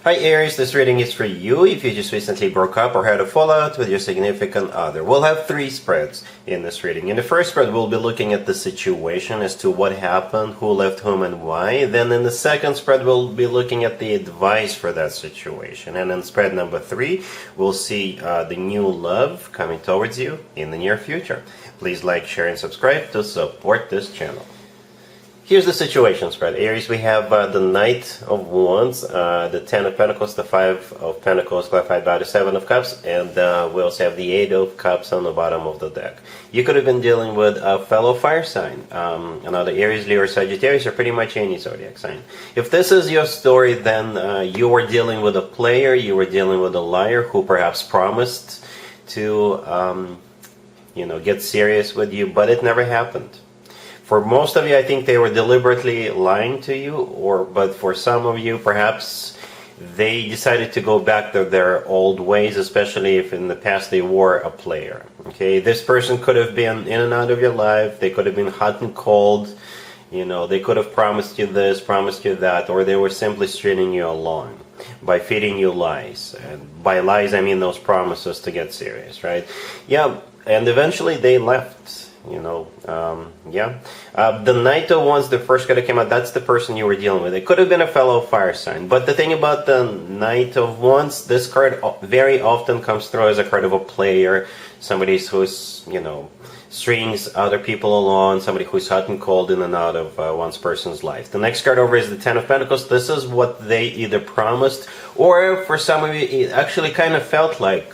Hi Aries, this reading is for you if you just recently broke up or had a fallout with your significant other. We'll have three spreads in this reading. In the first spread, we'll be looking at the situation as to what happened, who left whom and why. Then in the second spread, we'll be looking at the advice for that situation. And in spread number 3, we'll see the new love coming towards you in the near future. Please like, share, and subscribe to support this channel. Here's the situation spread. Aries, we have the Knight of Wands, the Ten of Pentacles, the Five of Pentacles clarified by the Seven of Cups, and we also have the Eight of Cups on the bottom of the deck. You could have been dealing with a fellow fire sign, another Aries, Leo, or Sagittarius, or pretty much any zodiac sign. If this is your story, then you were dealing with a player, you were dealing with a liar who perhaps promised to, get serious with you, but it never happened. For most of you, I think they were deliberately lying to you, but for some of you, perhaps they decided to go back to their old ways, especially if in the past they were a player. Okay, this person could have been in and out of your life. They could have been hot and cold. They could have promised you this, promised you that, or they were simply stringing you along by feeding you lies. And by lies, I mean those promises to get serious, right? Yeah, and eventually they left. The Knight of Wands, the first card that came out, that's the person you were dealing with. It could have been a fellow fire sign. But the thing about the Knight of Wands, this card very often comes through as a card of a player, somebody who's, strings other people along, somebody who's hot and cold in and out of one's person's life. The next card over is the Ten of Pentacles. This is what they either promised, or for some of you, it actually kind of felt like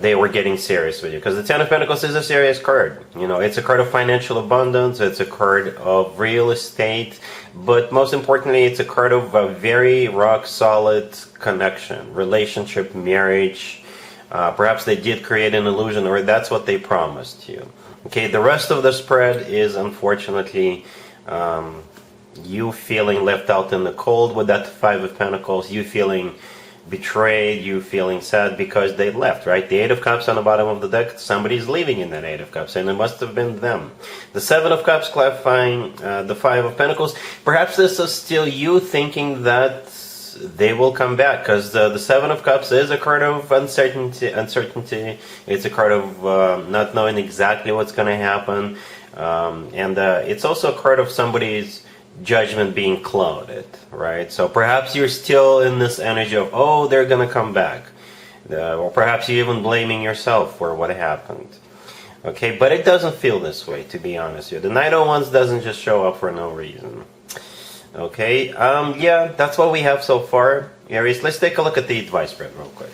they were getting serious with you, because the Ten of Pentacles is a serious card. It's a card of financial abundance, it's a card of real estate, but most importantly, it's a card of a very rock solid connection, relationship, marriage. Perhaps they did create an illusion, or that's what they promised you. Okay, the rest of the spread is unfortunately you feeling left out in the cold with that Five of Pentacles, you feeling betrayed, you feeling sad because they left, right? The Eight of Cups on the bottom of the deck, somebody's leaving in that Eight of Cups, and it must have been them. The Seven of Cups clarifying the Five of Pentacles. Perhaps this is still you thinking that they will come back, because the Seven of Cups is a card of uncertainty. It's a card of not knowing exactly what's going to happen, and it's also a card of somebody's judgment being clouded, right? So perhaps you're still in this energy of, oh, they're gonna come back, or perhaps you're even blaming yourself for what happened. Okay, but it doesn't feel this way, to be honest here. The Knight of Wands doesn't just show up for no reason. Okay, yeah, that's what we have so far, Aries. Let's take a look at the advice spread real quick.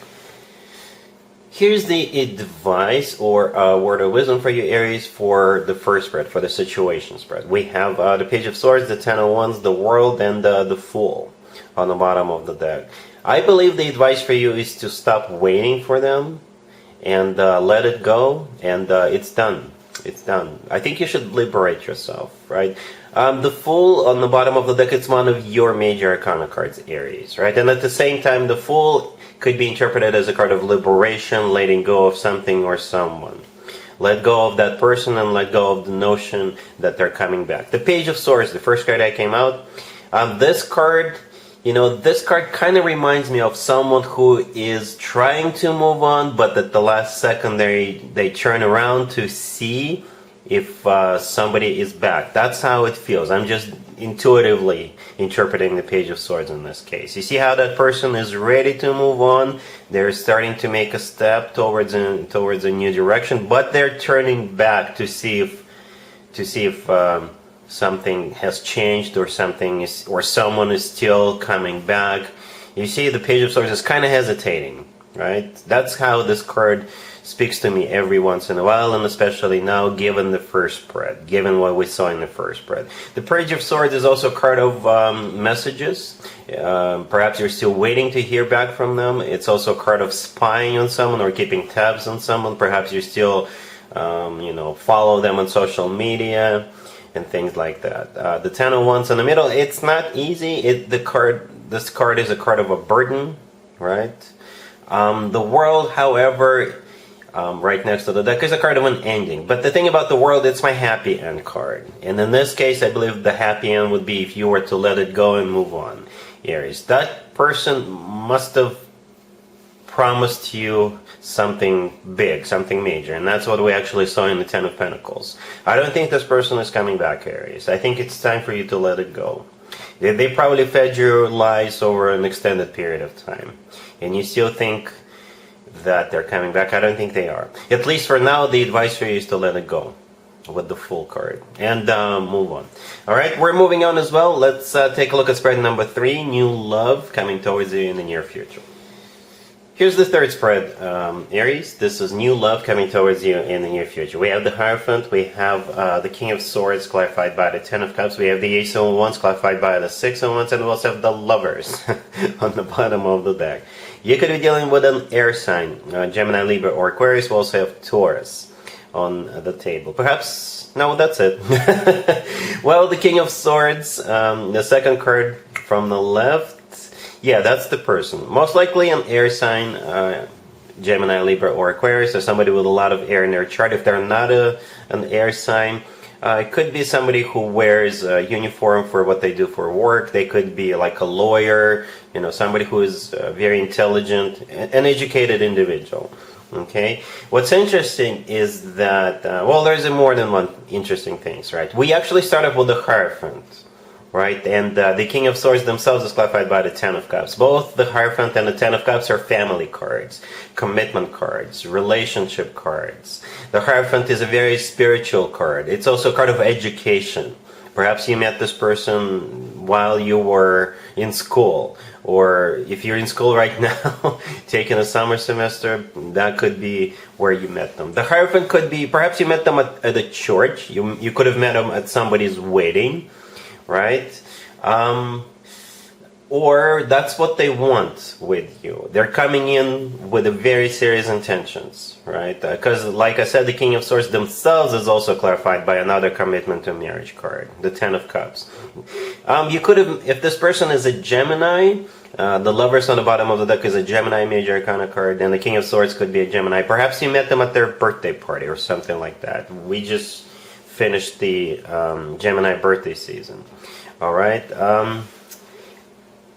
Here's the advice or word of wisdom for you, Aries, for the first spread, for the situation spread. We have the Page of Swords, the Ten of Wands, the World, and the Fool on the bottom of the deck. I believe the advice for you is to stop waiting for them and let it go, and it's done. It's done. I think you should liberate yourself, right? The Fool on the bottom of the deck, it's one of your major arcana cards, Aries, right? And at the same time, the Fool could be interpreted as a card of liberation, letting go of something or someone. Let go of that person and let go of the notion that they're coming back. The Page of Swords, the first card that came out, this card, this card kind of reminds me of someone who is trying to move on, but at the last second they turn around to see if somebody is back. That's how it feels. I'm just intuitively interpreting the Page of Swords in this case. You see how that person is ready to move on. They're starting to make a step towards a new direction, but they're turning back to see if something has changed, or someone is still coming back. You see, the Page of Swords is kind of hesitating, right? That's how this card speaks to me every once in a while, and especially now, given the first spread, given what we saw in the first spread. The Page of Swords is also a card of messages. Perhaps you're still waiting to hear back from them. It's also a card of spying on someone or keeping tabs on someone. Perhaps you still, follow them on social media and things like that. The Ten of Wands in the middle, it's not easy. This card is a card of a burden, right? The World, however, right next to the deck is a card of an ending. But the thing about the World, it's my happy end card. And in this case, I believe the happy end would be if you were to let it go and move on. Aries. That person must have promised you something big, something major, and that's what we actually saw in the Ten of Pentacles. I don't think this person is coming back, Aries. I think it's time for you to let it go. They probably fed your lies over an extended period of time, and you still think that they're coming back. I don't think they are. At least for now, the advice for you is to let it go with the Fool card and move on. All right, we're moving on as well. Let's take a look at spread number 3, new love coming towards you in the near future. Here's the third spread, Aries. This is new love coming towards you in the near future. We have the Hierophant, we have the King of Swords clarified by the Ten of Cups, we have the Ace of Wands clarified by the Six of Wands, and we also have the Lovers on the bottom of the deck. You could be dealing with an air sign, Gemini, Libra, or Aquarius. We also have Taurus on the table. Perhaps, no, that's it. Well, the King of Swords, the second card from the left, yeah, that's the person. Most likely an air sign, Gemini, Libra, or Aquarius, or somebody with a lot of air in their chart. If they're not an air sign, it could be somebody who wears a uniform for what they do for work. They could be like a lawyer, you know, somebody who is very intelligent, an educated individual. Okay, what's interesting is that, well, there's more than one interesting things, right? We actually started with the Hierophant, right? And the King of Swords themselves is clarified by the Ten of Cups. Both the Hierophant and the Ten of Cups are family cards, commitment cards, relationship cards. The Hierophant is a very spiritual card. It's also a card of education. Perhaps you met this person while you were in school, or if you're in school right now, taking a summer semester, that could be where you met them. The Hierophant could be, perhaps you met them at a church. You could have met them at somebody's wedding, right? Or that's what they want with you. They're coming in with a very serious intentions, right? Because like I said, the King of Swords themselves is also clarified by another commitment to marriage card, the Ten of Cups. You could have, if this person is a Gemini, the Lovers on the bottom of the deck is a Gemini major arcana card, and the King of Swords could be a Gemini. Perhaps you met them at their birthday party or something like that. We just finished the Gemini birthday season. All right.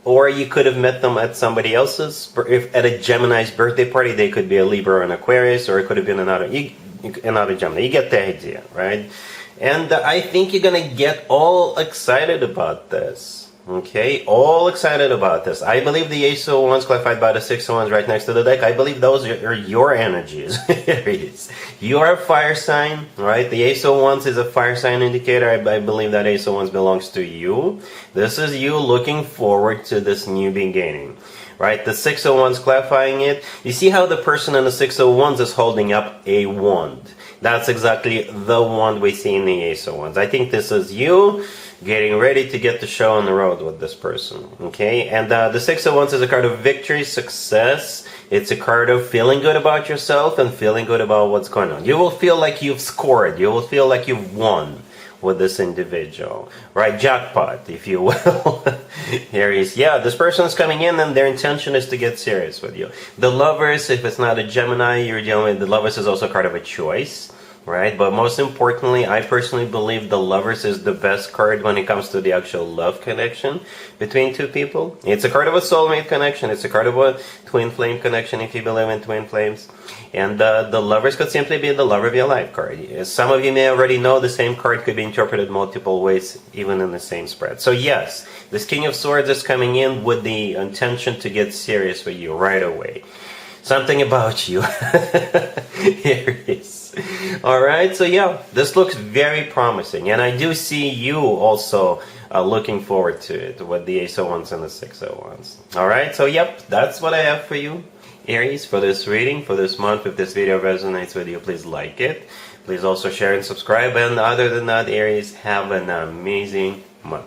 Or you could have met them at somebody else's, if at a Gemini's birthday party. They could be a Libra or an Aquarius, or it could have been another Gemini. You get the idea, right? And I think you're gonna get all excited about this. Okay, all excited about this. I believe the Ace of Wands clarified by the Six of Wands right next to the deck. I believe those are your energies. You are a fire sign, right? The Ace of Wands is a fire sign indicator. I believe that Ace of Wands belongs to you. This is you looking forward to this new beginning, right? The Six of Wands clarifying it. You see how the person in the Six of Wands is holding up a wand. That's exactly the wand we see in the Ace of Wands. I think this is you getting ready to get the show on the road with this person, okay? And the Six of Wands is a card of victory, success. It's a card of feeling good about yourself and feeling good about what's going on. You will feel like you've scored. You will feel like you've won with this individual, right? Jackpot, if you will. Aries, yeah, this person is coming in and their intention is to get serious with you. The Lovers, if it's not a Gemini you're dealing with, the Lovers is also a card of a choice, right? But most importantly, I personally believe the Lovers is the best card when it comes to the actual love connection between two people. It's a card of a soulmate connection. It's a card of a twin flame connection, if you believe in twin flames. And the Lovers could simply be the love of your life card. Some of you may already know the same card could be interpreted multiple ways, even in the same spread. So yes, this King of Swords is coming in with the intention to get serious with you right away. Something about you. Aries. Alright, so yeah, this looks very promising. And I do see you also looking forward to it with the Ace of Wands and the Six of Wands. Alright, so yep, that's what I have for you, Aries, for this reading, for this month. If this video resonates with you, please like it. Please also share and subscribe. And other than that, Aries, have an amazing month.